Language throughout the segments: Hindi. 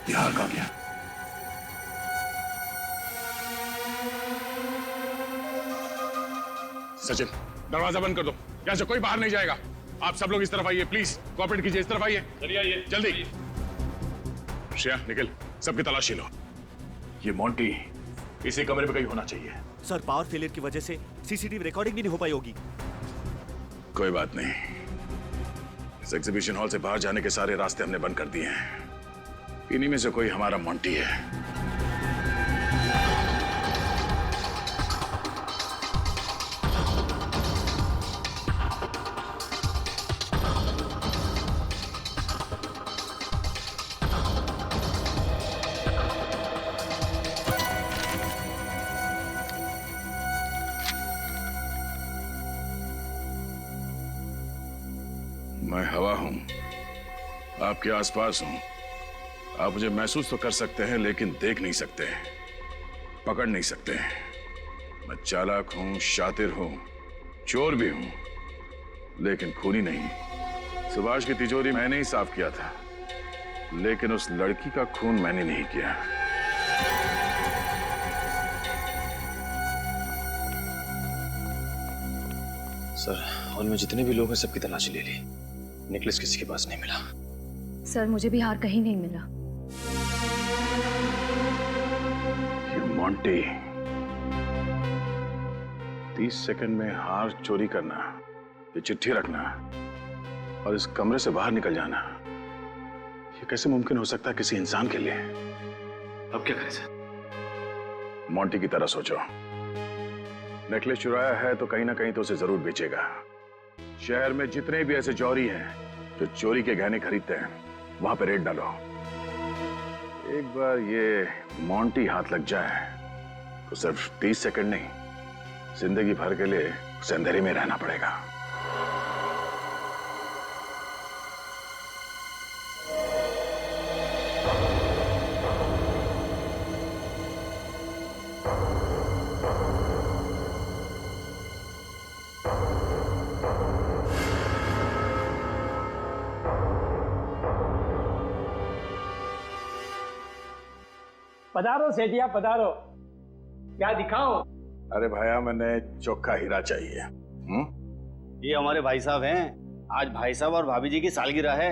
बिहार का गया। सचिन, दरवाजा बंद कर दो, यहां से कोई बाहर नहीं जाएगा। आप सब लोग इस तरफ आइए, प्लीज कोऑपरेट कीजिए। इस तरफ आइए, चलिए आइए जल्दी। श्रेया, निखिल, सबकी तलाशी लो। ये मोंटी इसी कमरे में कहीं होना चाहिए। सर, पावर फेलियर की वजह से सीसीटीवी रिकॉर्डिंग भी नहीं हो पाई होगी। कोई बात नहीं, इस एग्जीबिशन हॉल से बाहर जाने के सारे रास्ते हमने बंद कर दिए हैं। इन्हीं में से कोई हमारा मोंटी है। मैं हवा हूं, आपके आसपास हूं। आप मुझे महसूस तो कर सकते हैं, लेकिन देख नहीं सकते, पकड़ नहीं सकते। मैं चालाक हूं, शातिर हूं, चोर भी हूं, लेकिन खूनी नहीं। सुभाष की तिजोरी मैंने ही साफ किया था, लेकिन उस लड़की का खून मैंने नहीं किया। सर, हॉल में जितने भी लोग हैं सबकी तलाशी ले ली, नेकलेस किसी के पास नहीं मिला। सर, मुझे भी हार कहीं नहीं मिला। ये मोंटी 30 सेकंड में हार चोरी करना, ये चिट्ठी रखना और इस कमरे से बाहर निकल जाना, ये कैसे मुमकिन हो सकता है किसी इंसान के लिए? अब क्या करें सर? मोंटी की तरह सोचो। नेकलेस चुराया है तो कहीं ना कहीं तो उसे जरूर बेचेगा। शहर में जितने भी ऐसे चोरी हैं जो चोरी के गहने खरीदते हैं, वहां पे रेड डालो। एक बार ये मोंटी हाथ लग जाए तो सिर्फ 30 सेकंड नहीं, जिंदगी भर के लिए उसे अंधेरे में रहना पड़ेगा। पधारो सेठिया, पधारो। क्या दिखाओ? अरे भाया, मैंने चोखा हीरा चाहिए। ये हमारे भाई साहब हैं। आज भाई साहब और भाभी जी की सालगिरह है,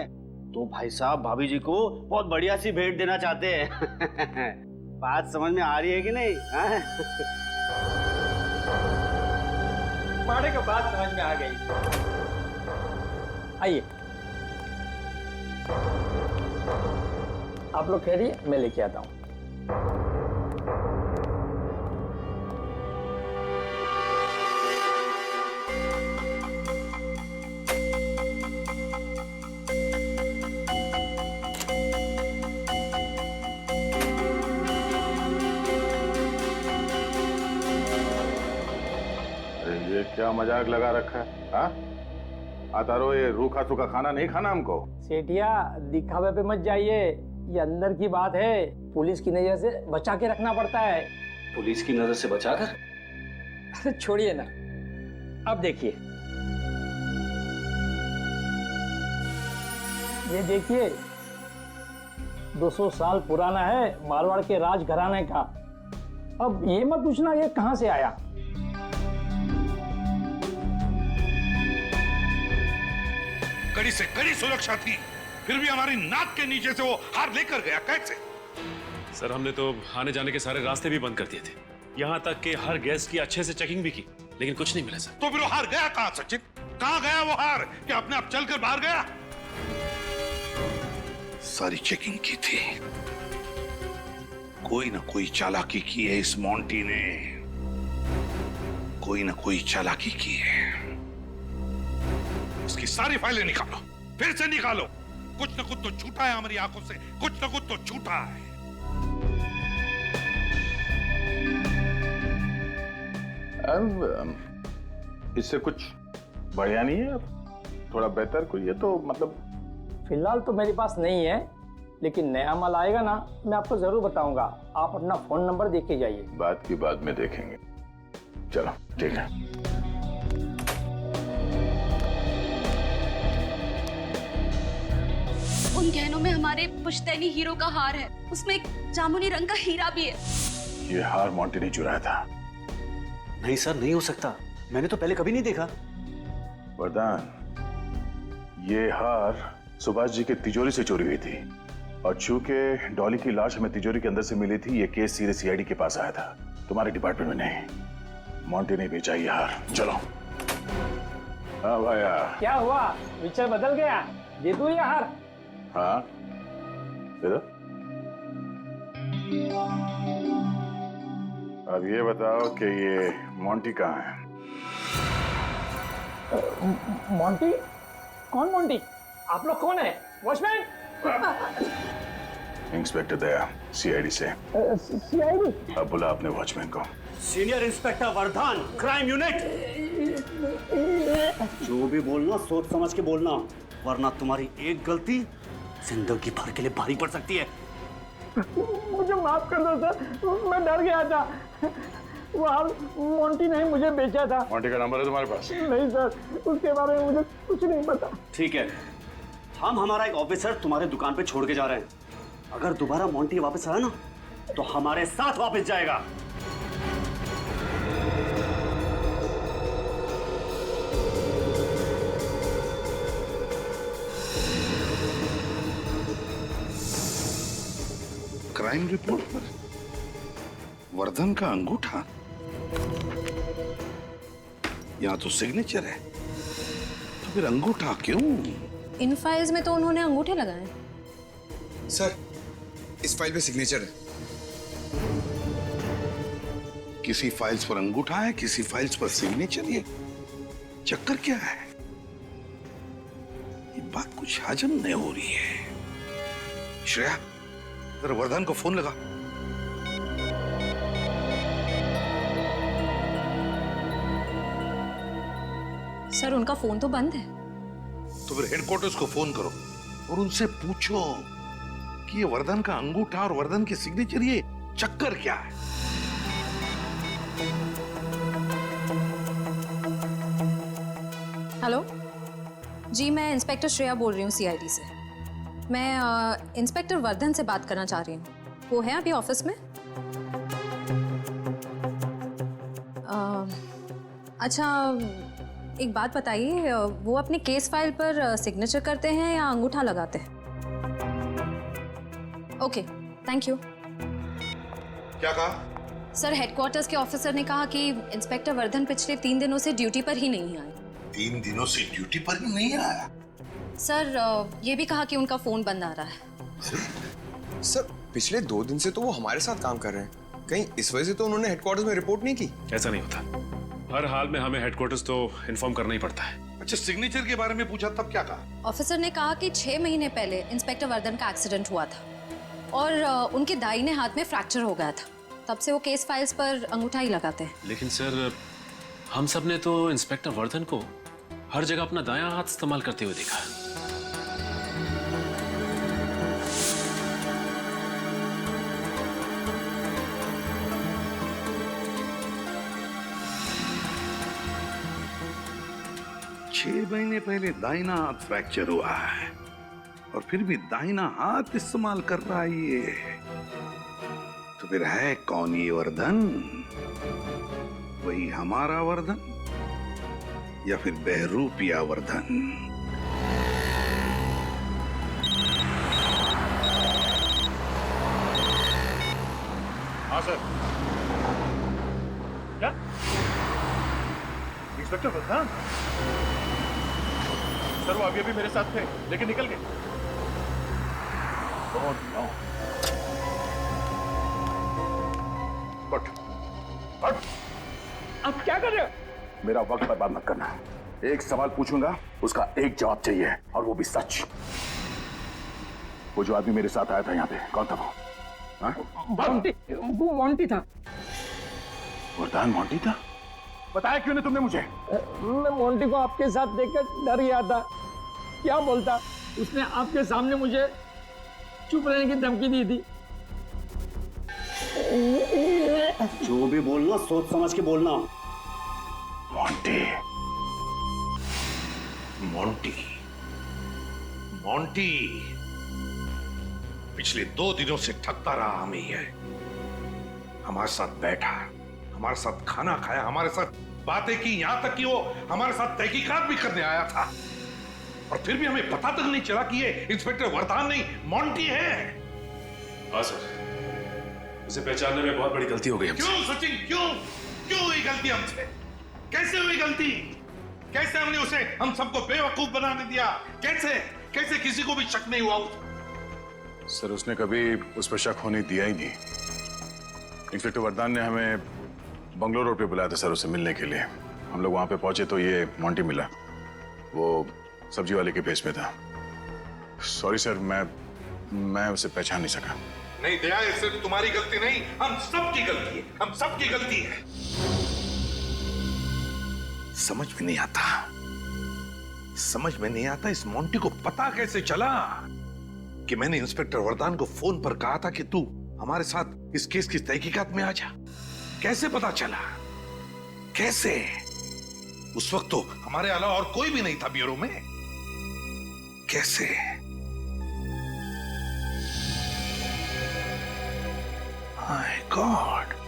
तो भाई साहब भाभी जी को बहुत बढ़िया सी भेंट देना चाहते हैं। बात समझ में आ रही है कि नहीं? माड़े का बात समझ में आ गई। आइए, आप लोग ठहरिए, मैं लेके आता हूँ। ये क्या मजाक लगा रखा है? हाँ, आता रहो। ये रूखा सूखा खाना नहीं खाना हमको। सेठिया, दिखावे पे मत जाइए, ये अंदर की बात है। पुलिस की नजर से बचा के रखना पड़ता है। पुलिस की नजर से बचाकर? अरे छोड़िए ना, अब देखिए, ये देखिए 200 साल पुराना है, मारवाड़ के राज घराने का। अब ये मत पूछना ये कहां से आया। कड़ी से कड़ी सुरक्षा थी, फिर भी हमारी नाक के नीचे से वो हार लेकर गया। कैसे? सर, हमने तो आने जाने के सारे रास्ते भी बंद कर दिए थे, यहाँ तक कि हर गेस्ट की अच्छे से चेकिंग भी की, लेकिन कुछ नहीं मिला सर। तो फिर वो हार गया कहां सचिन? कहां गया वो हार? क्या अपने आप चलकर बाहर गया? सारी चेकिंग की थी, कोई ना कोई चालाकी की है इस मोंटी ने, कोई ना कोई चालाकी की है। इसकी सारी फाइलें निकालो, फिर से निकालो। कुछ ना कुछ तो छूटा है हमारी आंखों से, कुछ ना कुछ तो छूटा है। इससे कुछ बढ़िया नहीं है? थोड़ा बेहतर कोई है तो मतलब। फिलहाल तो मेरे पास नहीं है, लेकिन नया माल आएगा ना, मैं आपको जरूर बताऊंगा। आप अपना फोन नंबर देख के जाइए। बात की बाद में देखेंगे। चलो ठीक है। उन गहनों में हमारे पुश्तैनी हीरो का हार है, उसमें एक जामुनी रंग का हीरा भी है। ये हार मोंटी ने चुराया था। नहीं सर, नहीं हो सकता, मैंने तो पहले कभी नहीं देखा। वरदान, ये हार सुभाष जी के तिजोरी से चोरी हुई थी और चूंकि डॉली की लाश हमें तिजोरी के अंदर से मिली थी, ये केस सीधे सीआईडी के पास आया था, तुम्हारे डिपार्टमेंट में नहीं। मोंटी ने बेचा ये हार। चलो। हाँ भाया। क्या हुआ, विचार बदल गया? दे दूं ये हार? हाँ दे दो। अब ये बताओ कि ये मोंटी कहाँ है? मोंटी? कौन मोंटी? आप लोग कौन है? वॉचमैन? इंस्पेक्टर दया, सीआईडी से। सीआईडी? अब बुला अपने वॉचमैन को। Senior inspector Vardhan, crime unit. जो भी बोलना सोच समझ के बोलना, वरना तुम्हारी एक गलती जिंदगी भर के लिए भारी पड़ सकती है। मुझे माफ कर दो सर, मैं डर गया था। वो हार मोंटी ने मुझे बेचा था। मोंटी का नंबर है तुम्हारे पास? नहीं सर, उसके बारे में मुझे कुछ नहीं पता। ठीक है, हम हमारा एक ऑफिसर तुम्हारे दुकान पे छोड़ के जा रहे हैं। अगर दोबारा मोंटी वापस आया ना, तो हमारे साथ वापस जाएगा। क्राइम रिपोर्ट पर वर्धन का अंगूठा, यहाँ तो सिग्नेचर है, तो फिर अंगूठा क्यों? इन फाइल्स में तो उन्होंने अंगूठे लगाए। सर, इस फाइल पे सिग्नेचर है। किसी फाइल्स पर अंगूठा है, किसी फाइल्स पर सिग्नेचर। ये चक्कर क्या है? ये बात कुछ हजम नहीं हो रही है। श्रेया, जरा वर्धन को फोन लगा। सर, उनका फोन तो बंद है। तो फिर हेडक्वार्टर्स को फोन करो और उनसे पूछो कि ये वर्धन का अंगूठा और वर्धन की सिग्नेचर, ये चक्कर क्या है? हेलो जी, मैं इंस्पेक्टर श्रेया बोल रही हूँ सीआईडी से। मैं इंस्पेक्टर वर्धन से बात करना चाह रही हूँ। वो है अभी ऑफिस में? अच्छा, एक बात बताइए, वो अपने केस फाइल पर सिग्नेचर करते हैं या अंगूठा लगाते हैं? Okay, thank you. क्या कहा? सर, हेडक्वार्टर्स के ऑफिसर ने कहा कि इंस्पेक्टर वर्धन पिछले 3 दिनों से ड्यूटी पर ही नहीं आए। 3 दिनों से ड्यूटी पर ही नहीं आया? सर, ये भी कहा कि उनका फोन बंद आ रहा है। सर, पिछले 2 दिन से तो वो हमारे साथ काम कर रहे हैं। कहीं इस वजह से तो उन्होंने हेडक्वार्टर्स में रिपोर्ट नहीं की? ऐसा नहीं होता, हर हाल में हमें हेडक्वार्टर्स तो इन्फॉर्म करना ही पड़ता है। अच्छा, सिग्नेचर के बारे में पूछा तब क्या कहा? ऑफिसर ने कहा कि 6 महीने पहले इंस्पेक्टर वर्धन का एक्सीडेंट हुआ था और उनके दाहिने हाथ में फ्रैक्चर हो गया था। तब से वो केस फाइल्स पर अंगूठा ही लगाते हैं। लेकिन सर, हम सब ने तो इंस्पेक्टर वर्धन को हर जगह अपना दायां हाथ इस्तेमाल करते हुए देखा। छह महीने पहले दाहिना हाथ फ्रैक्चर हुआ है और फिर भी दाहिना हाथ इस्तेमाल कर रहा है ये। तो फिर है कौन ये वर्धन? वही हमारा वर्धन या फिर बहरूपिया वर्धन? हाँ सर। क्या इंस्पेक्टर वर्धन? सर, वो अभी मेरे साथ थे लेकिन निकल गए। Oh, no. आप क्या कर रहे हो? मेरा वक्त बर्बाद मत करना। एक सवाल पूछूंगा, उसका एक जवाब चाहिए और वो भी सच। वो जो आदमी मेरे साथ आया था यहाँ पे, कौन था वो? हाँ? मोंटी, वो मोंटी था। वर्धन मोंटी था? बताया क्यों नहीं तुमने मुझे? मैं मोंटी को आपके साथ देखकर डर गया था। क्या बोलता? उसने आपके सामने मुझे चुप रहने की धमकी दी थी। जो भी बोलना सोच समझ के बोलना। मोंटी, मोंटी, मोंटी, पिछले 2 दिनों से ठगता रहा हमें ये। हमारे साथ बैठा, हमारे साथ खाना खाया, हमारे साथ बातें की, यहां तक कि वो हमारे साथ तहकीकात भी करने आया था। और फिर भी हमें पता तक नहीं चला कि ये इंस्पेक्टर वरदान नहीं, मोंटी है। हाँ सर, उसे पहचानने में बहुत बड़ी गलती हो गई हमसे। क्यों सचिन, क्यों हुई गलती हमसे? कैसे हुई गलती? कैसे हमने उसे हम सबको बेवकूफ बनाने दिया? कैसे किसी को भी शक नहीं हुआ? सर उसने कभी उस पर शक होने दिया ही नहीं। इंस्पेक्टर वरदान ने हमें बंगलोर रोड पे बुलाया था सर, उसे मिलने के लिए। हम लोग वहां पे पहुंचे तो ये मोंटी मिला। वो सब्जी वाले के भेष में था। सॉरी सर, मैं उसे पहचान नहीं सका। नहीं दया, ये सिर्फ तुम्हारी गलती नहीं, हम सबकी गलती है। हम सबकी गलती है। समझ में नहीं आता इस मोंटी को पता कैसे चला कि मैंने इंस्पेक्टर वरदान को फोन पर कहा था कि तू हमारे साथ इस केस की तहकीकात में आ जा। कैसे पता चला? कैसे? उस वक्त तो हमारे अलावा और कोई भी नहीं था ब्यूरो में। कैसे? My God.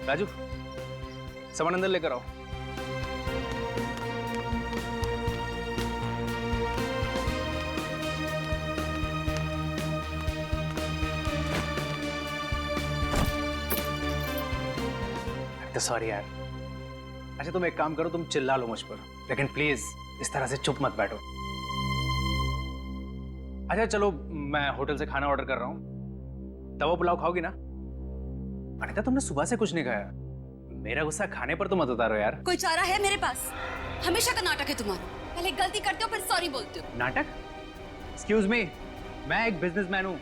राजू, सामान अंदर लेकर आओ। तो सॉरी यार। अच्छा तुम एक काम करो, तुम चिल्ला लो मुझ पर, लेकिन प्लीज इस तरह से चुप मत बैठो। अच्छा चलो, मैं होटल से खाना ऑर्डर कर रहा हूँ। तवा पुलाव खाओगी ना? अनिता तुमने सुबह से कुछ नहीं खाया। मेरा गुस्सा खाने पर तो मत उतारो यार। कोई चारा है मेरे पास? हमेशा का नाटक है तुम्हारा। पहले गलती करते हो फिर सॉरी बोलते हो। नाटक? एक्सक्यूज मी, मैं एक बिजनेसमैन हूँ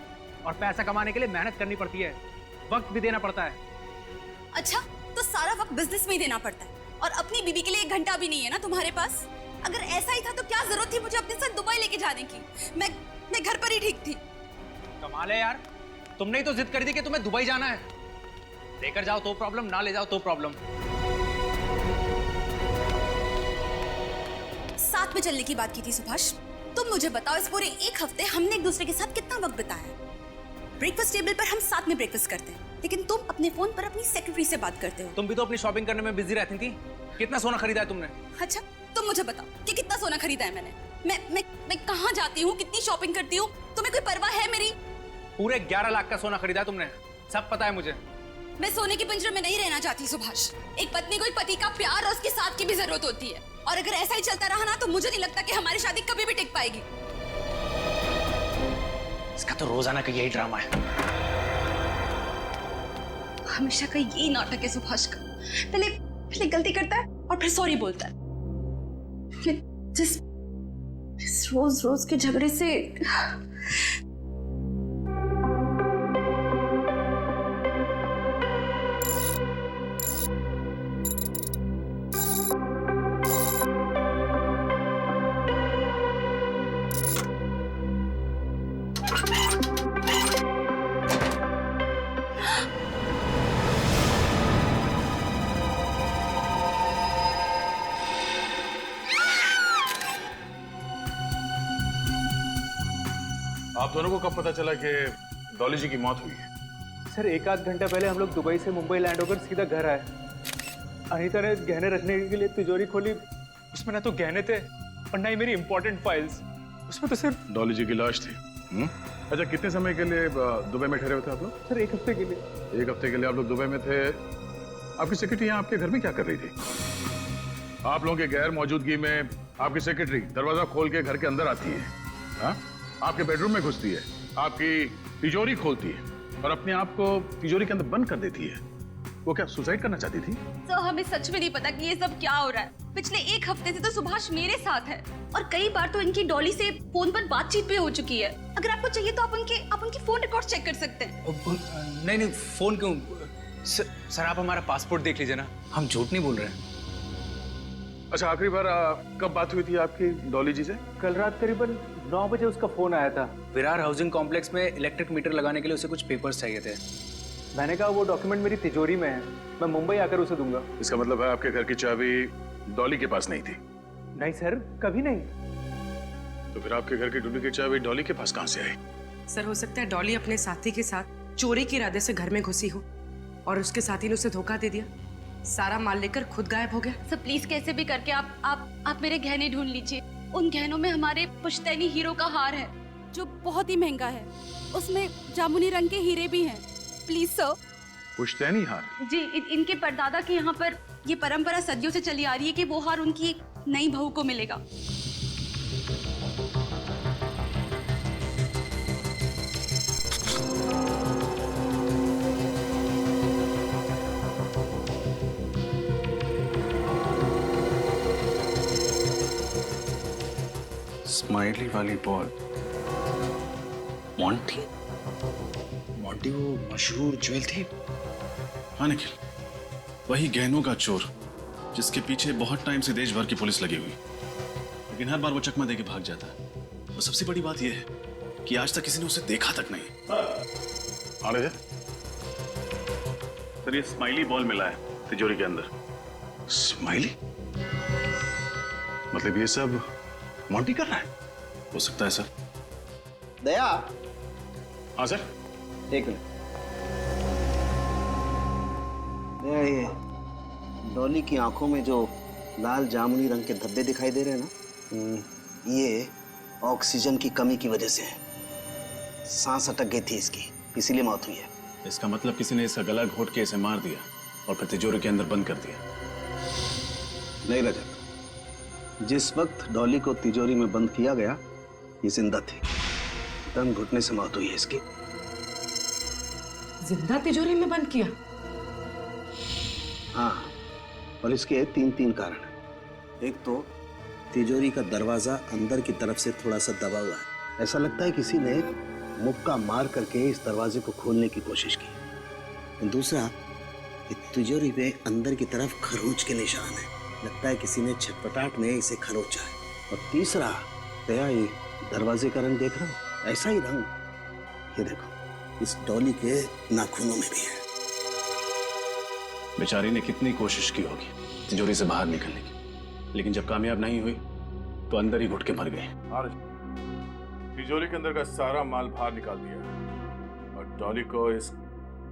और पैसा कमाने के लिए मेहनत करनी पड़ती है, वक्त भी देना पड़ता है। अच्छा, तो सारा वक्त बिजनेस में ही देना पड़ता है और अपनी बीबी के लिए 1 घंटा भी नहीं है ना तुम्हारे पास? अगर ऐसा ही था तो क्या जरूरत थी मुझे अपने साथ दुबई लेके जाने की? मैं घर पर ही ठीक थी। कमाल है यार, तुमने ही तो जिद कर दी कि तुम्हें दुबई जाना है। लेकर जाओ तो प्रॉब्लम, ना ले जाओ तो प्रॉब्लम। साथ में चलने की बात की थी सुभाष। तुम मुझे बताओ, इस पूरे 1 हफ्ते हमने एक दूसरे के साथ कितना वक्त बिताया? ब्रेकफास्ट टेबल पर हम साथ में ब्रेकफास्ट करते हैं, लेकिन तुम अपने फोन पर अपनी सेक्रेटरी से बात करते हो। तुम भी तो अपनी शॉपिंग करने में बिजी रहती थी। कितना सोना खरीदा है तुमने? अच्छा तुम मुझे बताओ कि कितना सोना खरीदा है मैंने? मैं कहाँ जाती हूँ, कितनी शॉपिंग करती हूँ, तुम्हें कोई परवाह है मेरी? पूरे 11 लाख का सोना खरीदा तुमने, सब पता है मुझे। मैं सोने के पिंजरे में नहीं रहना चाहती सुभाष। एक पत्नी को एक पति का प्यार और उसके साथ की भी जरूरत होती है, और अगर ऐसा ही चलता रहा ना तो मुझे नहीं लगता कि हमारी शादी कभी भी टिक पाएगी। इसका तो रोजाना का यही ड्रामा है। हमेशा का यही नाटक है सुभाष का। पहले गलती करता है और फिर सॉरी बोलता है। जिस रोज के झगड़े से आप दोनों को कब पता चला कि डॉली जी की मौत हुई है? सर 1 आध घंटा पहले हम लोग दुबई से मुंबई लैंड होकर सीधा घर आए। अनीता ने गहने रखने के लिए तिजोरी खोली, उसमें ना तो गहने थे और ना ही मेरी इंपॉर्टेंट फाइल्स, उसमें तो सिर्फ डॉली जी की लाश थी। अच्छा, कितने समय के लिए दुबई में ठहरे हुए थे आप लोग? सर 1 हफ्ते के लिए। 1 हफ्ते के लिए आप लोग दुबई में थे। आपकी सेक्रेटरी यहाँ आपके घर में क्या कर रही थी? आप लोगों के गैर मौजूदगी में आपकी सेक्रेटरी दरवाजा खोल के घर के अंदर आती है, हाँ? आपके बेडरूम में घुसती है, आपकी तिजोरी खोलती है और अपने आप को तिजोरी के अंदर बंद कर देती है। वो क्या सुसाइड करना चाहती थी? सर हमें सच में नहीं पता कि ये सब क्या हो रहा है। पिछले 1 हफ्ते से तो सुभाष मेरे साथ है और कई बार तो इनकी डॉली से फोन पर बातचीत भी हो चुकी है। अगर आपको चाहिए तो आप उनकी फोन रिकॉर्ड चेक कर सकते हैं। नहीं फोन क्यों? सर आप हमारा पासपोर्ट देख लीजिए ना, हम झूठ नहीं बोल रहे हैं। अच्छा, आखिरी बार कब बात हुई थी आपकी डॉली जी से? कल रात करीबन 9 बजे उसका फोन आया था। विरार हाउसिंग कॉम्प्लेक्स में इलेक्ट्रिक मीटर लगाने के लिए उसे कुछ पेपर्स चाहिए थे। मैंने कहा वो डॉक्यूमेंट मेरी तिजोरी में है, मैं मुंबई आकर उसे दूंगा। इसका मतलब है आपके घर की चाबी डॉली के पास नहीं थी? नहीं सर, कभी नहीं। तो फिर आपके घर की डुप्लीकेट चाबी डॉली के पास कहां से आई? सर हो सकता है डॉली अपने साथी के साथ चोरी के इरादे से घर में घुसी हो और उसके साथी ने उसे धोखा दे दिया, सारा माल लेकर खुद गायब हो गया। सर प्लीज कैसे भी करके आप मेरे गहने ढूंढ लीजिए। उन गहनों में हमारे पुश्तैनी हीरो का हार है जो बहुत ही महंगा है, उसमें जामुनी रंग के हीरे भी हैं। Please sir. पुश्तैनी हार? जी, इनके परदादा के यहाँ पर ये परंपरा सदियों से चली आ रही है कि वो हार उनकी एक नई बहू को मिलेगा। स्माइली वाली बॉल, मॉन्टी? मॉन्टी वो मशहूर ज्वेल थी? हाँ निखिल, वही गहनों का चोर जिसके पीछे बहुत टाइम से देश भर की पुलिस लगी हुई, लेकिन हर बार वो चकमा देके भाग जाता है। और सबसे बड़ी बात यह है कि आज तक किसी ने उसे देखा तक नहीं। आने सर ये स्माइली बॉल मिला है तिजोरी के अंदर। स्माइली? मतलब ये सब मॉन्टी कर रहा है? हो सकता है सर। दया। हाँ सर। एक मिनट। दया, ये डॉली की आंखों में जो लाल जामुनी रंग के धब्बे दिखाई दे रहे हैं ना, ये ऑक्सीजन की कमी की वजह से है। सांस अटक गई थी इसकी, इसीलिए मौत हुई है। इसका मतलब किसी ने इसका गला घोट के इसे मार दिया और फिर तिजोरी के अंदर बंद कर दिया। नहीं रजत, जिस वक्त डॉली को तिजोरी में बंद किया गया ये जिंदा थी। दम घुटने से मौत हुई है इसकी। जिंदा तिजोरी में बंद किया? हाँ, और इसके 3 कारण हैं। एक तो तिजोरी का दरवाजा अंदर की तरफ से थोड़ा सा दबा हुआ है। ऐसा लगता है किसी ने मुक्का मार करके इस दरवाजे को खोलने की कोशिश की। दूसरा, तिजोरी पे अंदर की तरफ खरोंच के निशान है। लगता है किसी ने छटपटाहट में इसे खरोचा है। और तीसरा, दया, ये दरवाजे का रंग देख रहा हो? ऐसा ही रंग ये देखो इस डॉली के नाखूनों में भी है। बेचारी ने कितनी कोशिश की होगी तिजोरी से बाहर निकलने की, लेकिन जब कामयाब नहीं हुई तो अंदर ही घुट के मर गई। तिजोरी के अंदर का सारा माल बाहर निकाल दिया और डॉली को इस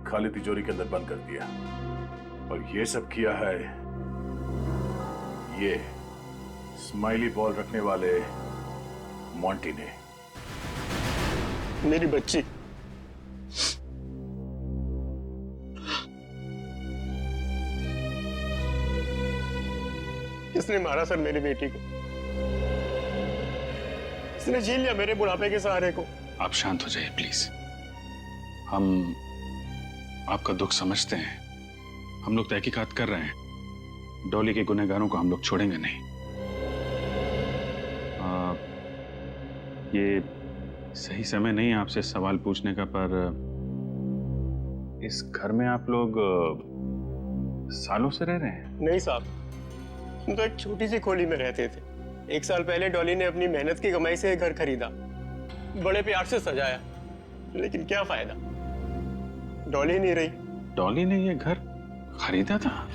खाली तिजोरी के अंदर बंद कर दिया। और ये सब किया है ये स्माइली बॉल रखने वाले मॉन्टी ने। मेरी बच्ची, किसने मारा सर मेरी बेटी को? किसने झेल लिया मेरे बुढ़ापे के सहारे को? आप शांत हो जाइए प्लीज। हम आपका दुख समझते हैं। हम लोग तहकीकात कर रहे हैं। डॉली के गुनहगारों को हम लोग छोड़ेंगे नहीं। ये सही समय नहीं है आपसे सवाल पूछने का, पर इस घर में आप लोग सालों से रह रहे हैं? नहीं साहब, हम तो एक छोटी सी खोली में रहते थे। 1 साल पहले डॉली ने अपनी मेहनत की कमाई से घर खरीदा, बड़े प्यार से सजाया, लेकिन क्या फायदा, डॉली नहीं रही। डॉली ने ये घर खरीदा था?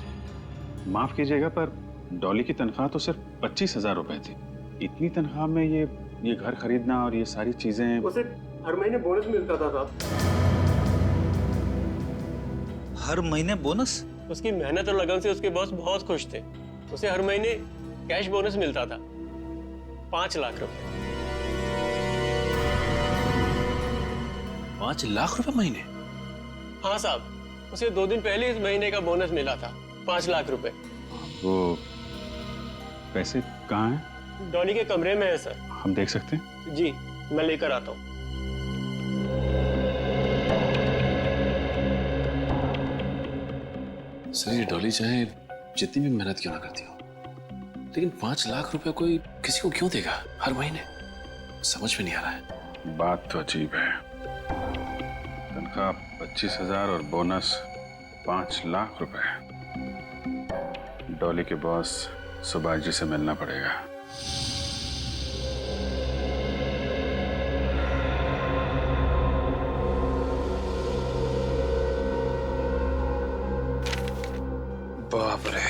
माफ कीजिएगा पर डॉली की तनख्वाह तो सिर्फ 25,000 रुपए थी। इतनी तनख्वाह में ये घर खरीदना और ये सारी चीजें। वो सिर्फ हर महीने बोनस मिलता था साहब। हर महीने बोनस? उसकी मेहनत और लगन से उसके बॉस बहुत खुश थे। उसे हर महीने कैश बोनस मिलता था, 5 लाख रुपए। 5 लाख रुपए महीने? हाँ साहब, उसे 2 दिन पहले इस महीने का बोनस मिला था, 5 लाख रुपए। वो पैसे कहाँ हैं? डॉली के कमरे में है सर। हम देख सकते हैं? जी, मैं लेकर आता हूँ। सर ये डॉली चाहे जितनी भी मेहनत क्यों ना करती हो, लेकिन 5 लाख रुपए कोई किसी को क्यों देगा हर महीने? समझ में नहीं आ रहा है। बात तो अजीब है। तनख्वाह 25,000 और बोनस 5 लाख रुपए। डॉली के बॉस सुभाष जी से मिलना पड़ेगा। बाप रे,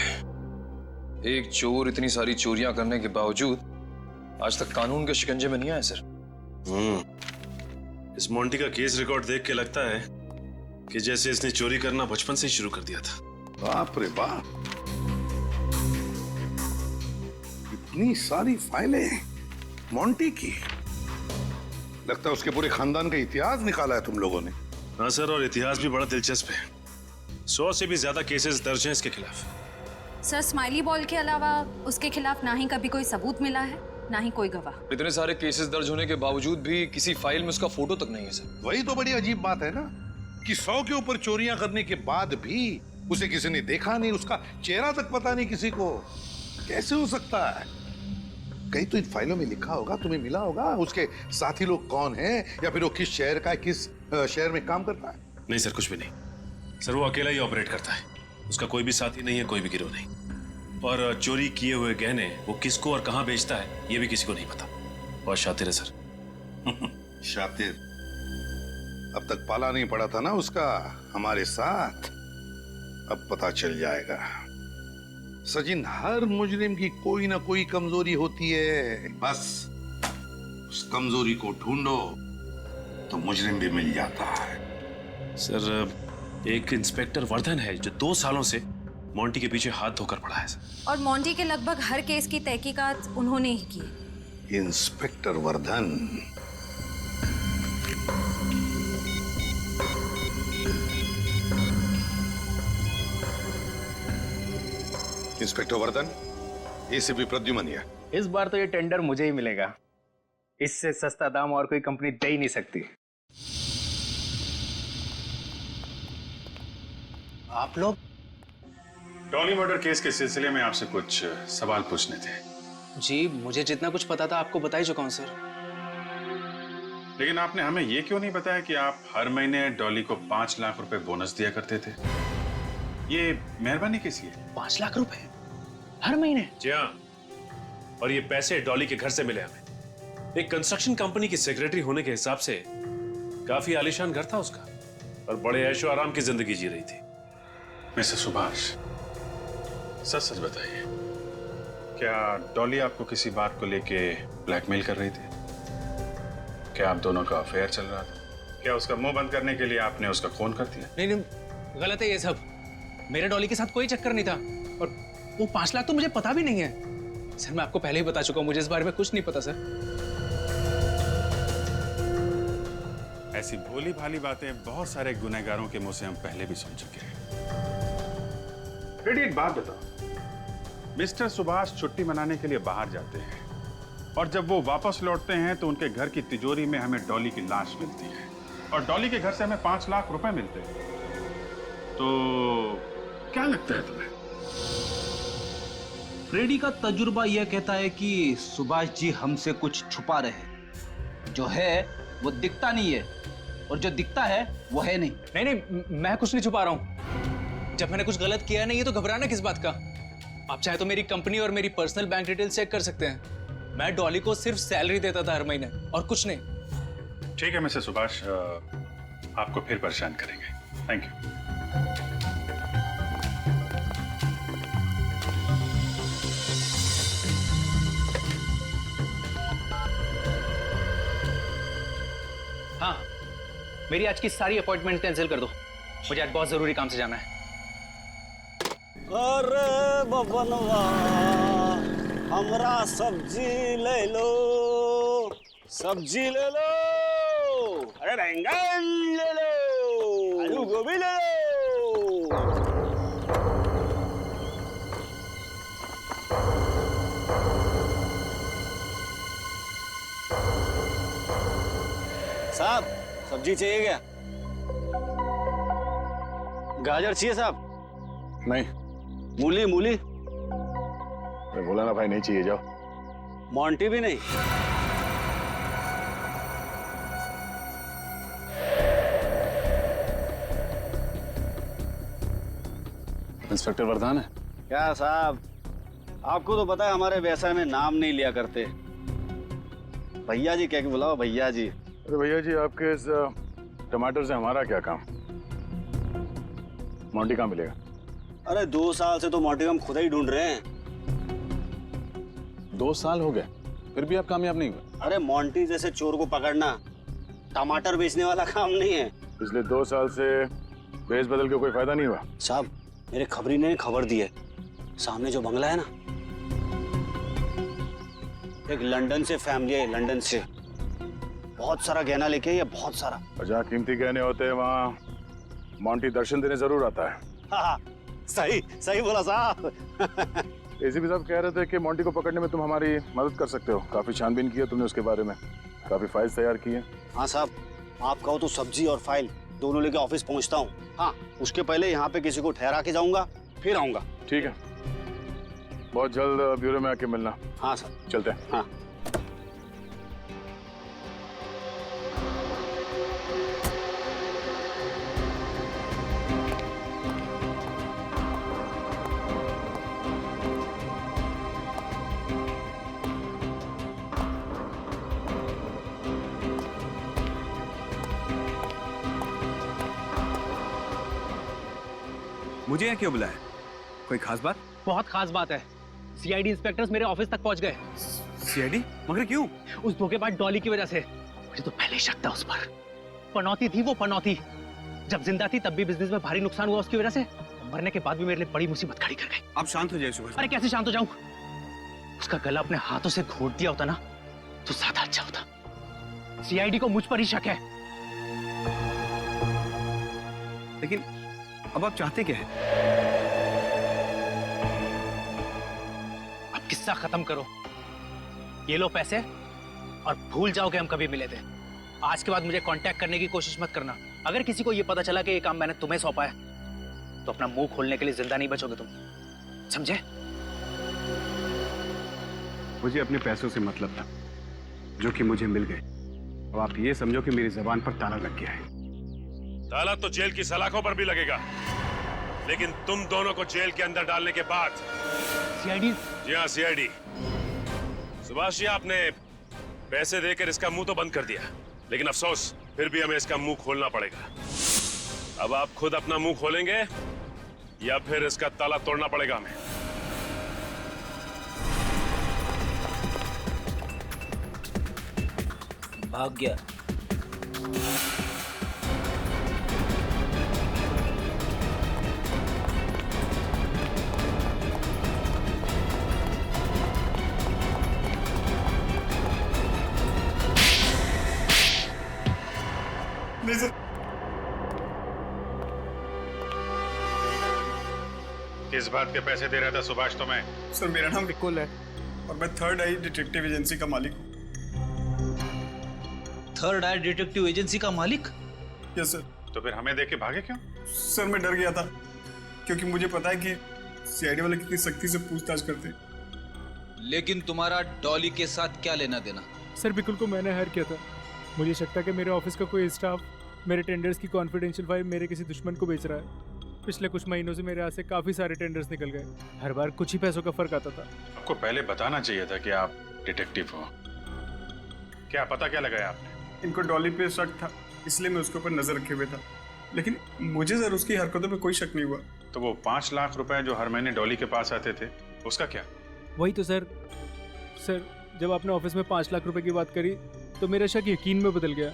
एक चोर इतनी सारी चोरियां करने के बावजूद आज तक कानून के शिकंजे में नहीं आया सर। इस मोंटी का केस रिकॉर्ड देख के लगता है कि जैसे इसने चोरी करना बचपन से ही शुरू कर दिया था। बाप रे बाप, इतनी सारी फाइलें मोंटी की। लगता है उसके पूरे खानदान का इतिहास निकाला है तुम लोगों ने। हाँ सर, और इतिहास भी बड़ा दिलचस्प है। 100 से भी ज्यादा केसेस दर्ज हैं इसके खिलाफ। सर स्माइली बॉल के अलावा उसके खिलाफ ना ही कभी कोई सबूत मिला है, ना ही कोई गवाह। इतने सारे केसेस दर्ज होने के बावजूद भी किसी फाइल में उसका फोटो तक नहीं है सर। वही तो बड़ी अजीब बात है ना कि 100 के ऊपर चोरियां करने के बाद भी उसे किसी ने देखा नहीं, उसका चेहरा तक पता नहीं किसी को। कैसे हो सकता है? कहीं तो इन फाइलों में लिखा होगा, तुम्हें मिला होगा उसके साथी लोग कौन हैं, या फिर वो किस शहर का है, किस शहर में काम करता है। नहीं सर, कुछ भी नहीं सर, वो अकेला ही ऑपरेट करता है। उसका कोई भी साथी नहीं है, कोई भी गिरोह नहीं। और चोरी किए हुए गहने वो किसको और कहां बेचता है ये भी किसी को नहीं पता। बहुत शातिर है सर। शातिर? अब तक पाला नहीं पड़ा था ना उसका हमारे साथ, अब पता चल जाएगा। सचिन, हर मुजरिम की कोई ना कोई कमजोरी होती है, बस उस कमजोरी को ढूंढो तो मुजरिम भी मिल जाता है। सर, एक इंस्पेक्टर वर्धन है जो 2 सालों से मोंटी के पीछे हाथ धोकर पड़ा है सर। और मोंटी के लगभग हर केस की तहकीकात उन्होंने ही की। Inspector Vardhan? Inspector Vardhan, ACP Pradyuman. इस बार तो ये टेंडर मुझे ही मिलेगा। इससे सस्ता दाम और कोई कंपनी दे ही नहीं सकती। आप लोग? डॉली मर्डर केस के सिलसिले में आपसे कुछ सवाल पूछने थे। जी, मुझे जितना कुछ पता था आपको बता ही चुका हूं सर। लेकिन आपने हमें ये क्यों नहीं बताया कि आप हर महीने डॉली को 5 लाख रुपए बोनस दिया करते थे? ये मेहरबानी किसकी है? 5 लाख रुपए हर महीने? जी हाँ, और ये पैसे डॉली के घर से मिले हमें। एक कंस्ट्रक्शन कंपनी की सेक्रेटरी होने के हिसाब से काफी आलीशान घर था उसका, और बड़े ऐशो आराम की जिंदगी जी रही थी। मिस्टर सुभाष, सच सच बताइए, क्या डॉली आपको किसी बात को लेके ब्लैकमेल कर रही थी? क्या आप दोनों का अफेयर चल रहा था? क्या उसका मुंह बंद करने के लिए आपने उसका खून कर दिया? नहीं नहीं, गलत है ये सब। मेरे डॉली के साथ कोई चक्कर नहीं था, और वो 5 लाख तो मुझे पता भी नहीं है। सर, मैं आपको पहले ही बता चुका हूँ, मुझे इस बारे में कुछ नहीं पता सर। ऐसी भोली भाली बातें बहुत सारे गुनहगारों के मुंह से हम पहले भी सुन चुके हैं। बेटी, एक बात बताओ, मिस्टर सुभाष छुट्टी मनाने के लिए बाहर जाते हैं, और जब वो वापस लौटते हैं तो उनके घर की तिजोरी में हमें डॉली की लाश मिलती है, और डॉली के घर से हमें 5 लाख रुपए मिलते हैं। तो क्या लगता है तुम्हें? फ्रेडी का तजुर्बा यह कहता है कि सुभाष जी हमसे कुछ छुपा रहे हैं। जो है वो दिखता नहीं है, और जो दिखता है वो है नहीं। नहीं नहीं, मैं कुछ नहीं छुपा रहा हूँ। जब मैंने कुछ गलत किया नहीं है तो घबराना किस बात का? आप चाहे तो मेरी कंपनी और मेरी पर्सनल बैंक डिटेल चेक कर सकते हैं। मैं डॉली को सिर्फ सैलरी देता था हर महीने, और कुछ नहीं। ठीक है मिस्टर सुभाष, आपको फिर परेशान करेंगे। Thank you. हाँ, मेरी आज की सारी अपॉइंटमेंट कैंसिल कर दो, मुझे आज बहुत जरूरी काम से जाना है। अरे बबनवा हमरा सब्जी ले लो, सब्जी ले लो, अरे बैंगन ले लो, आलू गोभी ले लो। साहब सब्जी चाहिए क्या? गाजर चाहिए साहब? नहीं। मूली मूली? मैं बोला ना भाई नहीं चाहिए, जाओ। मोंटी भी नहीं? इंस्पेक्टर वरदान है क्या साहब, आपको तो पता है हमारे व्यवसाय में नाम नहीं लिया करते। भैया जी कह के बुलाओ, भैया जी। अरे भैया जी, आपके इस टमाटर से हमारा क्या काम? मोंटी कहाँ मिलेगा? अरे 2 साल से तो मोंटी हम खुद ही ढूंढ रहे हैं। 2 साल हो गए फिर भी आप कामयाब नहीं हुए? अरे मोंटी जैसे चोर को पकड़ना टमाटर बेचने वाला काम नहीं है। पिछले 2 साल से बेस बदल के कोई फायदा नहीं हुआ। साहब मेरे खबरी ने खबर दी है, सामने जो बंगला है ना, एक लंदन से फैमिली है, लंदन से बहुत सारा गहना लेके है, बहुत सारा। जहाँ कीमती गहने होते हैं वहाँ मोंटी दर्शन देने जरूर आता है। हाँ, सही सही बोला साहब। एसीपी साहब कह रहे थे कि मोंटी को पकड़ने में तुम हमारी मदद कर सकते हो। काफी छानबीन की है तुमने उसके बारे में, काफी फाइल्स तैयार की है। हाँ साहब, आप कहो तो सब्जी और फाइल दोनों लेके ऑफिस पहुंचता हूँ। हाँ, उसके पहले यहाँ पे किसी को ठहरा के जाऊंगा, फिर आऊंगा। ठीक है, बहुत जल्द ब्यूरो में आके मिलना। हाँ सर, चलते हैं। हाँ। मुझे यहाँ क्यों बुलाया? कोई खास बात? बहुत खास बात है। सीआईडी इंस्पेक्टर्स मेरे ऑफिस तक पहुंच गए। सीआईडी? मगर क्यों? उस धोखेबाज डॉली की वजह से। मुझे तो पहले ही शक था उस पर। पनौती थी वो, पनौती। जब जिंदा थी तब भी बिजनेस में भारी नुकसान हुआ उसकी वजह से, मरने के बाद भी मेरे लिए बड़ी मुसीबत खड़ी कर गई। आप शांत हो जाइए सुभाष। अरे कैसे शांत हो जाऊं? उसका गला अपने हाथों से घोट दिया होता ना तो ज्यादा अच्छा होता। सीआईडी को मुझ पर ही शक है। लेकिन अब आप चाहते क्या है? अब किस्सा खत्म करो, ये लो पैसे और भूल जाओ कि हम कभी मिले थे। आज के बाद मुझे कांटेक्ट करने की कोशिश मत करना। अगर किसी को ये पता चला कि ये काम मैंने तुम्हें सौंपा है तो अपना मुंह खोलने के लिए जिंदा नहीं बचोगे तुम, समझे? मुझे अपने पैसों से मतलब था जो कि मुझे मिल गए। अब आप ये समझो कि मेरी जबान पर ताला लग गया है। ताला तो जेल की सलाखों पर भी लगेगा, लेकिन तुम दोनों को जेल के अंदर डालने के बाद। सीआईडी? जी हाँ, सीआईडी। सुभाष जी, आपने पैसे देकर इसका मुंह तो बंद कर दिया, लेकिन अफसोस फिर भी हमें इसका मुंह खोलना पड़ेगा। अब आप खुद अपना मुंह खोलेंगे या फिर इसका ताला तोड़ना पड़ेगा हमें? भाग गया। नहीं सर। किस बात के पैसे दे रहा था सुभाष तुम्हें? सर मेरा नाम विकुल है और मैं थर्ड आई डिटेक्टिव एजेंसी का मालिक हूँ। थर्ड आई डिटेक्टिव एजेंसी का मालिक? Yes sir. तो फिर हमें देख के भागे क्यों? सर मैं डर गया था क्योंकि मुझे पता है कि सीआईडी वाले कितनी सख्ती से पूछताछ करते हैं। लेकिन तुम्हारा डॉली के साथ क्या लेना देना? सर बिकुल को मैंने हायर किया था। मुझे शक था कि मेरे ऑफिस का कोई स्टाफ मेरे टेंडर्स की कॉन्फिडेंशियल फाइल मेरे किसी दुश्मन को बेच रहा है। पिछले कुछ महीनों से मेरे हाथ से काफी सारे टेंडर्स निकल गए। हर बार कुछ ही पैसों का फर्क आता था। आपको पहले बताना चाहिए था कि आप डिटेक्टिव हो। क्या पता क्या लगाया आपने? इनको डॉली पे शक था, इसलिए मैं उसके ऊपर नजर रखे हुए था, लेकिन मुझे सर उसकी हरकतों पे कोई शक नहीं हुआ। तो वो 5 लाख रुपए जो हर महीने डॉली के पास आते थे, उसका क्या? वही तो सर जब आपने ऑफिस में 5 लाख रुपए की बात करी तो मेरा शक यकीन में बदल गया।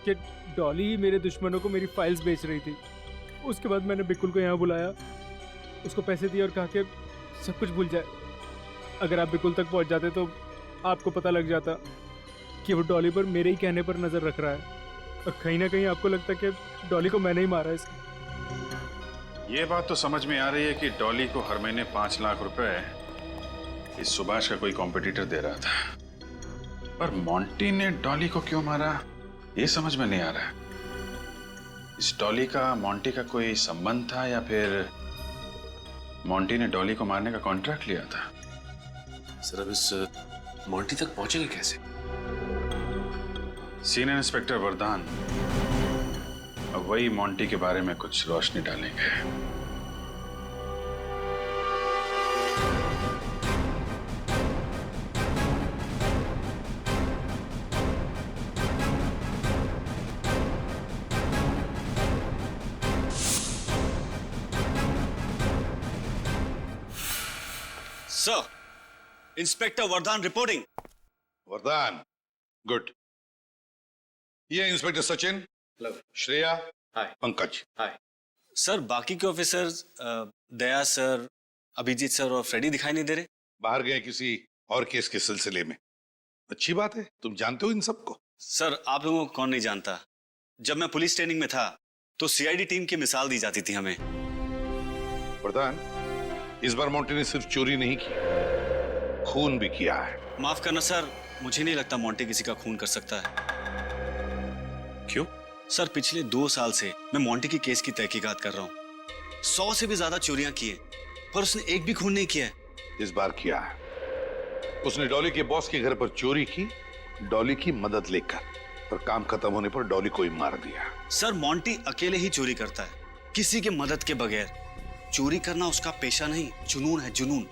कि डॉली ही मेरे दुश्मनों को मेरी फाइल्स बेच रही थी। उसके बाद मैंने बिकुल को यहाँ बुलाया, उसको पैसे दिए और कहा कि सब कुछ भूल जाए। अगर आप बिकुल तक पहुँच जाते तो आपको पता लग जाता कि वो डॉली पर मेरे ही कहने पर नज़र रख रहा है, और कहीं ना कहीं आपको लगता कि डॉली को मैंने ही मारा है इसलिए। ये बात तो समझ में आ रही है कि डॉली को हर महीने 5 लाख रुपए इस सुभाष का कोई कॉम्पिटिटर दे रहा था, पर मोंटी ने डॉली को क्यों मारा ये समझ में नहीं आ रहा। इस डॉली का मोंटी का कोई संबंध था या फिर मोंटी ने डॉली को मारने का कॉन्ट्रैक्ट लिया था? सर अब इस मोंटी तक पहुंचेंगे कैसे? सीनियर इंस्पेक्टर वरदान अब वही मोंटी के बारे में कुछ रोशनी डालेंगे। सर, इंस्पेक्टर वरदान रिपोर्टिंग। वरदान, गुड। ये इंस्पेक्टर सचिन, श्रेया, पंकज। सर, बाकी के ऑफिसर्स दया सर, अभिजीत सर और फ्रेडी दिखाई नहीं दे रहे। बाहर गए किसी और केस के सिलसिले में। अच्छी बात है, तुम जानते हो इन सबको। सर, आप लोगों को कौन नहीं जानता। जब मैं पुलिस ट्रेनिंग में था तो सीआईडी टीम की मिसाल दी जाती थी हमें। वरदान, इस बार मोंटी ने सिर्फ चोरी नहीं की, खून भी किया है। माफ करना सर, मुझे नहीं लगता मोंटी किसी का खून कर सकता है। क्यों? सर, पिछले 2 साल से मैं मोंटी की केस की तहकीकात कर रहा हूँ। 100 से भी ज्यादा चोरियां की है, पर उसने एक भी खून नहीं किया है। इस बार किया है। उसने डॉली के बॉस के घर पर चोरी की, डॉली की मदद लेकर, और काम खत्म होने पर डॉली को ही मार दिया। सर, मोंटी अकेले ही चोरी करता है, किसी के मदद के बगैर। चोरी करना उसका पेशा नहीं, जुनून है, जुनून।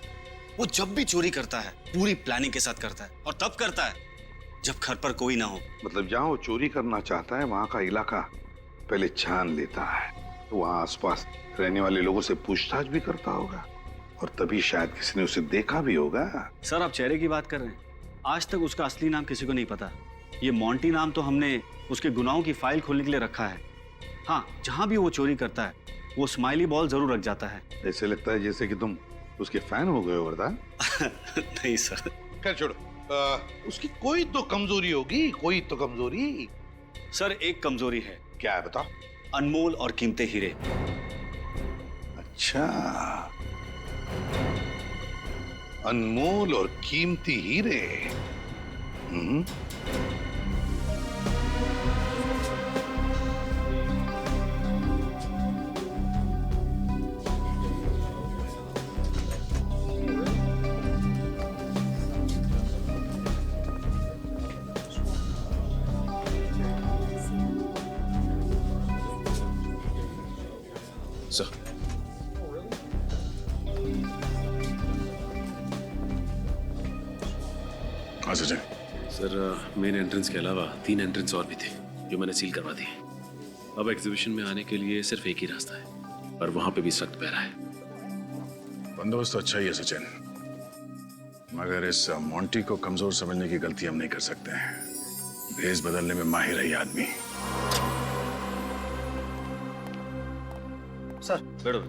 वो जब भी चोरी करता है पूरी प्लानिंग के साथ करता है, और तब करता है जब घर पर कोई ना हो। मतलब जहां वो चोरी करना चाहता है वहां का इलाका पहले छान लेता है, तो वहां आसपास रहने वाले लोगों से पूछताछ भी करता होगा, और तभी शायद किसी ने उसे देखा भी होगा। सर, आप चेहरे की बात कर रहे हैं। आज तक उसका असली नाम किसी को नहीं पता। ये मोंटी नाम तो हमने उसके गुनाहों की फाइल खोलने के लिए रखा है। हाँ, जहां भी वो चोरी करता है वो स्माइली बॉल जरूर रख जाता है। ऐसे लगता है जैसे कि तुम उसके फैन हो गए हो वरदान। नहीं सर। खैर छोड़ो, उसकी कोई तो कमजोरी होगी, कोई तो कमजोरी। सर, एक कमजोरी है। क्या है बताओ? अनमोल और कीमती हीरे। अच्छा, अनमोल और कीमती हीरे। सर, हाँ सचिन। सर, मेन एंट्रेंस के अलावा 3 एंट्रेंस और भी थे जो मैंने सील करवा दिए। अब एग्जीबिशन में आने के लिए सिर्फ एक ही रास्ता है, पर वहां पे भी सख्त पहरा है। बंदोबस्त तो अच्छा ही है सचिन, मगर इस मोंटी को कमजोर समझने की गलती हम नहीं कर सकते हैं। भेष बदलने में माहिर है ये आदमी। सर, बैठो।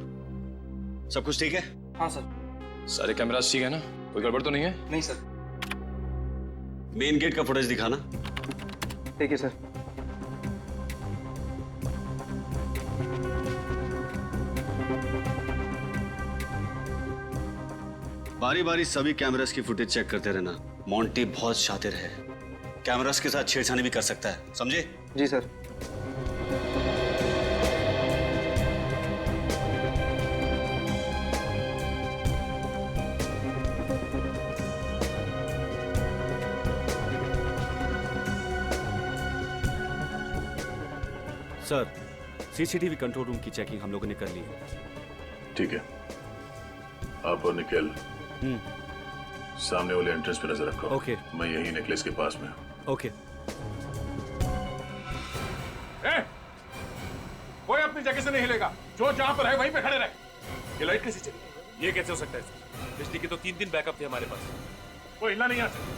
सब कुछ ठीक है? हाँ सर। सारे कैमरास ठीक है ना? कोई गड़बड़ तो नहीं है? नहीं सर। मेन गेट का फुटेज दिखाना। ठीक है सर। बारी बारी सभी कैमरास की फुटेज चेक करते रहना। मोंटी बहुत शातिर है, कैमरास के साथ छेड़छाड़ी भी कर सकता है, समझे? जी sir. Sir, CCTV control room की चेकिंग हम लोगों ने कर ली है। ठीक है, आप और निखिल सामने वाले एंट्रेंस पे नजर रखो। ओके। मैं यही नेकलेस के पास में। ओके। कोई अपनी जगह से नहीं हिलेगा, जो जहां पर है वहीं पे खड़े रहे। ये लाइट कैसी चली? ये कैसे हो सकता है सर? बिजली के तो 3 दिन बैकअप थे हमारे पास। कोई हिलना नहीं यहाँ से।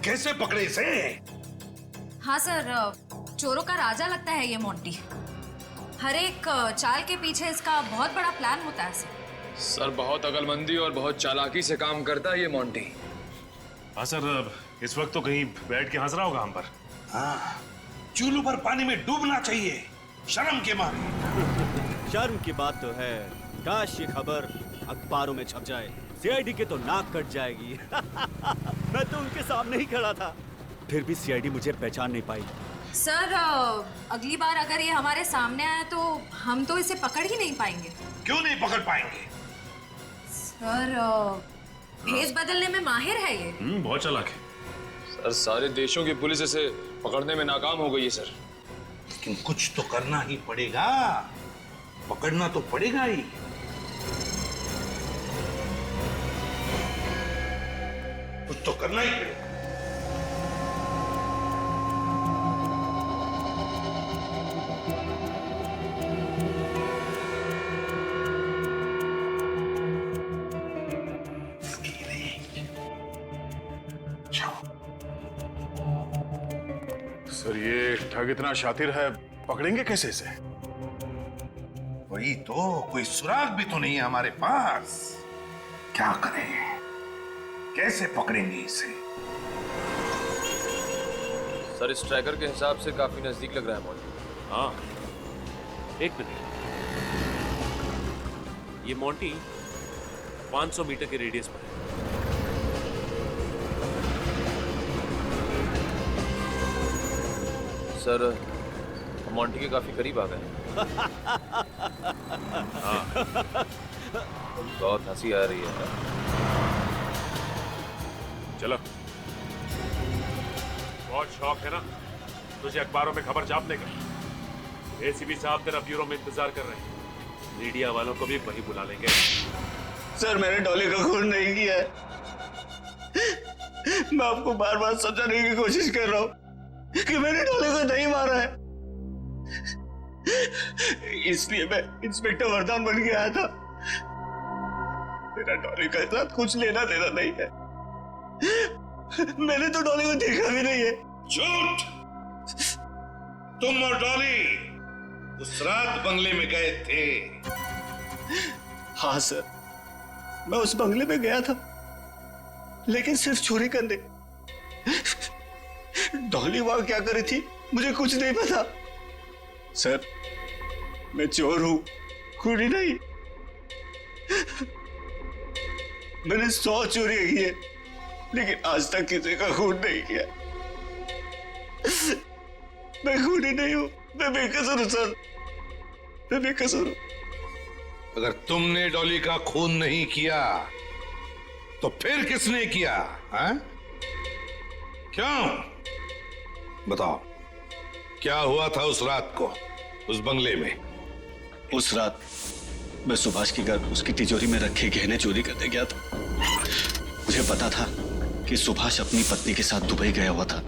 कैसे पकड़े इसे? हाँ सर, चोरों का राजा लगता है ये मोंटी। हर एक चाल के पीछे इसका बहुत बड़ा प्लान होता है सर बहुत अकलमंदी और बहुत चालाकी से काम करता है ये मोंटी। हाँ सर, इस वक्त तो कहीं बैठ के हंस रहा होगा हम पर। हाँ, चूल्हू पर पानी में डूबना चाहिए शर्म के मारे। शर्म की बात तो है, काश ये खबर अखबारों में छप जाए, सीआईडी के तो नाक कट जाएगी। मैं तो उनके सामने ही खड़ा था, फिर भी सीआईडी मुझे पहचान नहीं पाई। सर, अगली बार अगर ये हमारे सामने आया तो हम तो इसे पकड़ ही नहीं पाएंगे। क्यों नहीं पकड़ पाएंगे? सर, भेस बदलने में माहिर है ये। बहुत चालाक है सर। सारे देशों की पुलिस इसे पकड़ने में नाकाम हो गई है सर। लेकिन कुछ तो करना ही पड़ेगा, पकड़ना तो पड़ेगा ही। कुछ तो करना ही पड़ेगा। सर, ये ठग इतना शातिर है, पकड़ेंगे कैसे इसे? वही तो, कोई सुराग भी तो नहीं है हमारे पास। क्या करें, कैसे पकड़ेंगे इसे? सर इस ट्रैकर के हिसाब से काफी नजदीक लग रहा है मोंटी। हाँ, एक मिनट। ये मोंटी 500 मीटर के रेडियस पर है। सर मोंटी के काफी करीब आ गए। हाँ, बहुत हंसी आ रही है। चलो, बहुत शौक है ना तुझे अखबारों में खबर छापने का? एसीपी साहब तेरा ब्यूरो में इंतजार कर रहे हैं, मीडिया वालों को भी वही बुला लेंगे। सर, मैंने डॉली का खून नहीं किया है। मैं आपको बार बार समझाने की कोशिश कर रहा हूँ कि मैंने डॉली को नहीं मारा है। इसलिए मैं इंस्पेक्टर वरदान बन के आया था। मेरा डॉली के साथ कुछ लेना देना नहीं है। मैंने तो डॉली को देखा भी नहीं है। झूठ! तुम और डॉली उस रात बंगले में गए थे। हाँ सर, मैं उस बंगले में गया था, लेकिन सिर्फ चोरी करने। डॉली वहां क्या कर रही थी मुझे कुछ नहीं पता। सर, मैं चोर हूं, खूनी नहीं। मैंने 100 चोरियां की है, लेकिन आज तक किसी का खून नहीं किया। मैं खूनी नहीं हूं, मैं बेकसूर हूं सर, मैं बेकसूर हूं। अगर तुमने डॉली का खून नहीं किया तो फिर किसने किया? हाँ? क्यों? बताओ, क्या हुआ था उस रात को उस बंगले में? उस रात मैं सुभाष के घर उसकी तिजोरी में रखे गहने चोरी करने गया था। मुझे पता था कि सुभाष अपनी पत्नी के साथ दुबई गया हुआ था।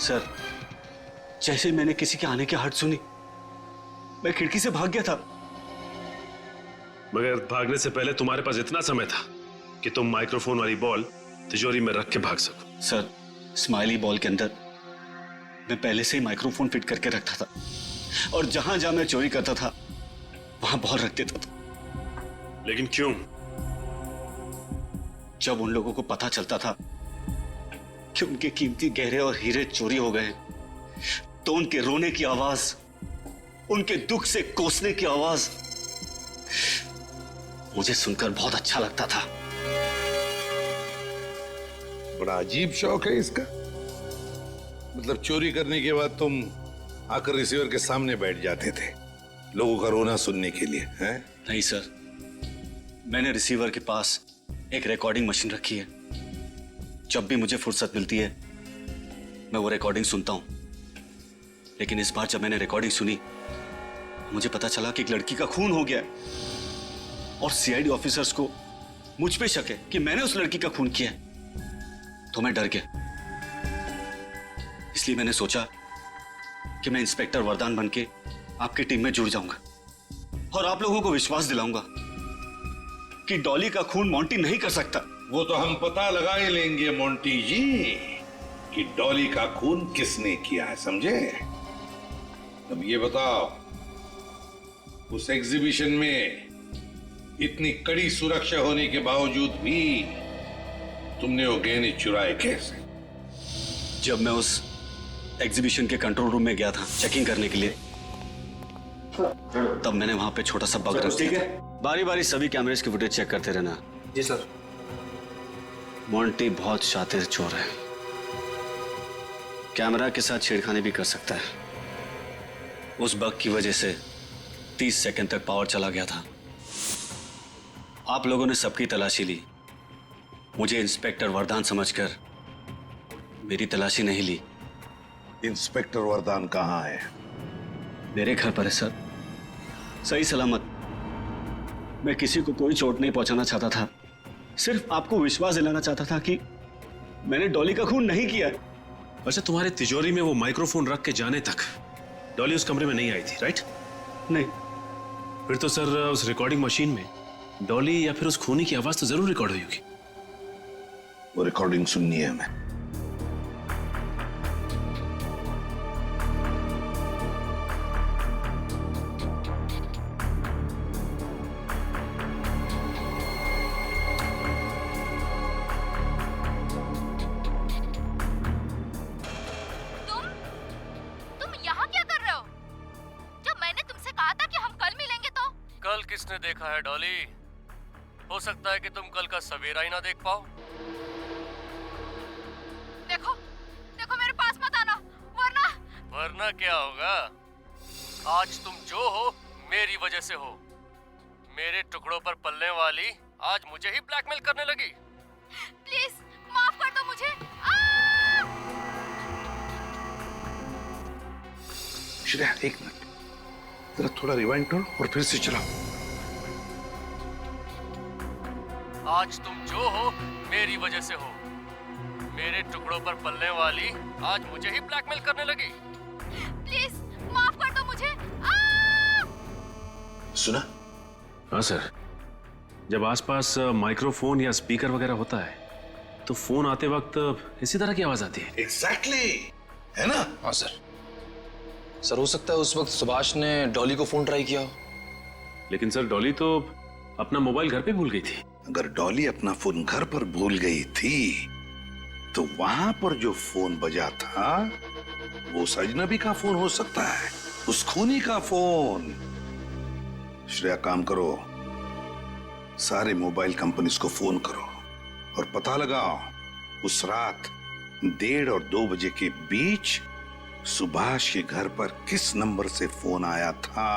सर, जैसे मैंने किसी के आने की आहट सुनी, मैं खिड़की से भाग गया था। मगर भागने से पहले तुम्हारे पास इतना समय था कि तुम माइक्रोफोन वाली बॉल तिजोरी में रख के भाग सको। सर, स्माइली बॉल के अंदर मैं पहले से ही माइक्रोफोन फिट करके रखता था, और जहां जहां मैं चोरी करता था वहां बॉल रख देता था। लेकिन क्यों? जब उन लोगों को पता चलता था कि उनके कीमती गहरे और हीरे चोरी हो गए, तो उनके रोने की आवाज, उनके दुख से कोसने की आवाज मुझे सुनकर बहुत अच्छा लगता था। बड़ा अजीब शौक है इसका। मतलब चोरी करने के बाद तुम आकर रिसीवर के सामने बैठ जाते थे लोगों का रोना सुनने के लिए, हैं? नहीं सर, मैंने रिसीवर के पास एक रिकॉर्डिंग मशीन रखी है। जब भी मुझे फुर्सत मिलती है मैं वो रिकॉर्डिंग सुनता हूं। लेकिन इस बार जब मैंने रिकॉर्डिंग सुनी, मुझे पता चला कि एक लड़की का खून हो गया है। और सीआईडी ऑफिसर्स को मुझ पे शक है कि मैंने उस लड़की का खून किया है, तो मैं डर गया। इसलिए मैंने सोचा कि मैं इंस्पेक्टर वरदान बनके आपकी टीम में जुड़ जाऊंगा और आप लोगों को विश्वास दिलाऊंगा कि डॉली का खून मोंटी नहीं कर सकता। वो तो हम पता लगा ही लेंगे मोंटी जी कि डॉली का खून किसने किया है, समझे? अब ये बताओ, उस एग्जीबिशन में इतनी कड़ी सुरक्षा होने के बावजूद भी तुमने वो गहने चुराए कैसे? जब मैं उस एग्जीबिशन के कंट्रोल रूम में गया था चेकिंग करने के लिए, तब मैंने वहां पे छोटा सा बग रख दिया था। बारी बारी सभी कैमरेज की फुटेज चेक करते रहना। जी सर। मोंटी बहुत शातिर चोर है, कैमरा के साथ छेड़खानी भी कर सकता है। उस बग की वजह से 30 सेकंड तक पावर चला गया था। आप लोगों ने सबकी तलाशी ली, मुझे इंस्पेक्टर वरदान समझकर मेरी तलाशी नहीं ली। इंस्पेक्टर वरदान कहाँ है? मेरे घर पर है सर, सही सलामत। मैं किसी को कोई चोट नहीं पहुंचाना चाहता था, सिर्फ आपको विश्वास दिलाना चाहता था कि मैंने डॉली का खून नहीं किया। अच्छा, तुम्हारे तिजोरी में वो माइक्रोफोन रख के जाने तक डॉली उस कमरे में नहीं आई थी, राइट? नहीं। फिर तो सर उस रिकॉर्डिंग मशीन में डॉली या फिर उस खूनी की आवाज तो जरूर रिकॉर्ड हुई होगी। वो रिकॉर्डिंग सुननी है हमें। किसने देखा है डॉली? हो सकता है कि तुम कल का सवेरा ही ना देख पाओ। देखो देखो मेरे पास मत आना, वरना क्या होगा? आज तुम जो हो मेरी वजह से हो। मेरे टुकड़ों पर पलने वाली आज मुझे ही ब्लैकमेल करने लगी। प्लीज माफ कर दो मुझे। श्रेया एक मिनट, जरा थोड़ा रिवाइंड करो और फिर से चलाओ। आज तुम जो हो मेरी वजह से हो। मेरे टुकड़ों पर पलने वाली आज मुझे ही ब्लैकमेल करने लगी। प्लीज माफ कर दो मुझे। सुना? हाँ सर, जब आसपास माइक्रोफोन या स्पीकर वगैरह होता है तो फोन आते वक्त इसी तरह की आवाज आती है। एग्जैक्टली, है ना? हाँ सर। सर हो सकता है उस वक्त सुभाष ने डॉली को फोन ट्राई किया हो। लेकिन सर डॉली तो अपना मोबाइल घर पे भूल गई थी। अगर डॉली अपना फोन घर पर भूल गई थी तो वहां पर जो फोन बजा था वो उस अजनबी का फोन हो सकता है, उस खूनी का फोन। श्रेया काम करो, सारे मोबाइल कंपनीज को फोन करो और पता लगाओ उस रात 1:30 और 2 बजे के बीच सुभाष के घर पर किस नंबर से फोन आया था।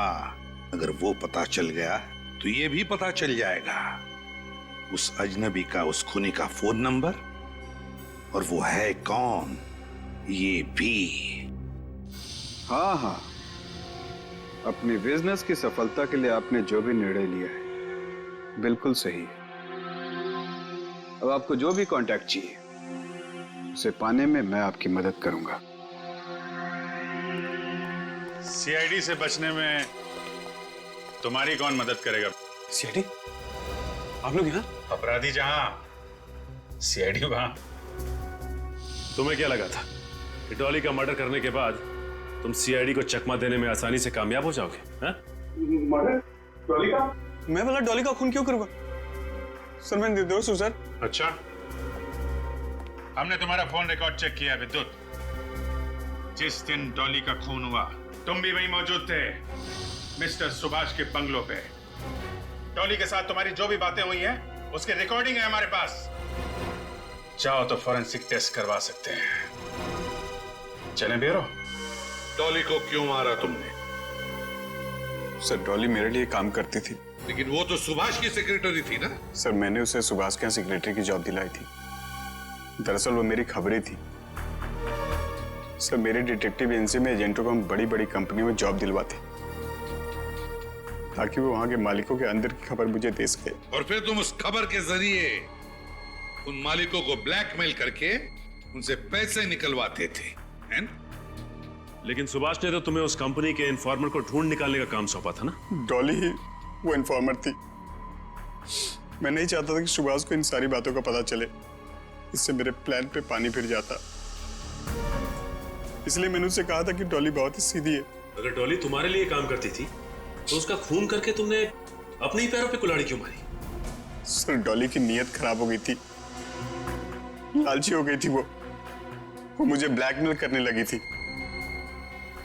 अगर वो पता चल गया तो ये भी पता चल जाएगा उस अजनबी का, उस खूनी का फोन नंबर, और वो है कौन ये भी। हाँ हाँ, अपनी बिजनेस की सफलता के लिए आपने जो भी निर्णय लिया है बिल्कुल सही है। अब आपको जो भी कांटेक्ट चाहिए उसे पाने में मैं आपकी मदद करूंगा। सीआईडी से बचने में तुम्हारी कौन मदद करेगा? सीआईडी? आप लोग यहाँ? अपराधी जहां सीआईडी वहां। तुम्हें क्या लगा था कि डॉली का मर्डर करने के बाद तुम सीआईडी को चकमा देने में आसानी से कामयाब हो जाओगे? मर्डर? डॉली का? मैं भला डॉली का खून क्यों करूंगा? सर मैं निर्दोष हूं सर। अच्छा, हमने तुम्हारा फोन रिकॉर्ड चेक किया विद्युत। जिस दिन डॉली का खून हुआ तुम भी वहीं मौजूद थे, मिस्टर सुभाष के बंगलों पे। डॉली के साथ तुम्हारी जो भी बातें हुई हैं उसकी रिकॉर्डिंग है हमारे पास। चाहो तो फॉरेंसिक टेस्ट करवा सकते हैं। चलें ब्यूरो। डॉली को क्यों मारा तुमने? सर डॉली मेरे लिए काम करती थी। लेकिन वो तो सुभाष की सेक्रेटरी थी ना? सर मैंने उसे सुभाष के यहाँ सेक्रेटरी की जॉब दिलाई थी। दरअसल वो मेरी खबरें थी। सर मेरे डिटेक्टिव एजेंसी में एजेंटों को हम बड़ी बड़ी कंपनी में जॉब दिलवाते। ताकि वो वहां के मालिकों के अंदर की खबर मुझे दे सके। और फिर तुम उस खबर के जरिए उन मालिकों को ब्लैकमेल करके उनसे पैसे निकलवाते थे, हैं? लेकिन सुभाष ने तो तुम्हें उस कंपनी के इन्फॉर्मर को ढूंढ निकालने का काम सौंपा था ना? डॉली ही वो इन्फॉर्मर थी। मैं नहीं चाहता था कि सुभाष को इन सारी बातों का पता चले, इससे मेरे प्लान पे पानी फिर जाता। इसलिए मैंने उससे कहा था कि डॉली बहुत ही सीधी है। अगर डॉली तुम्हारे लिए काम करती थी तो उसका खून करके तुमने अपने ही पैरों पे कुल्हाड़ी क्यों मारी? सर, डॉली की नीयत खराब हो गई थी, लालची हो गई थी। वो मुझे ब्लैकमेल करने लगी थी,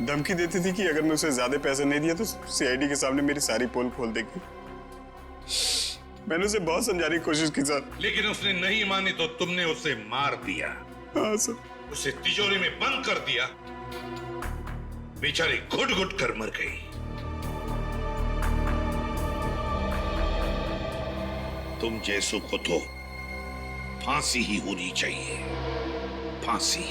धमकी देती थी कि अगर मैं उसे ज्यादा पैसे नहीं दिया तो सीआईडी के सामने मेरी सारी पोल खोल देगी। मैंने उसे बहुत समझाने की कोशिश की सर, लेकिन उसने नहीं मानी तो तुमने उसे मार दिया। हाँ सर। उसे तिजोरी में बंद कर दिया, बेचारी घुट घुट कर मर गई। तुम जैसों को तो फांसी ही होनी चाहिए, फांसी।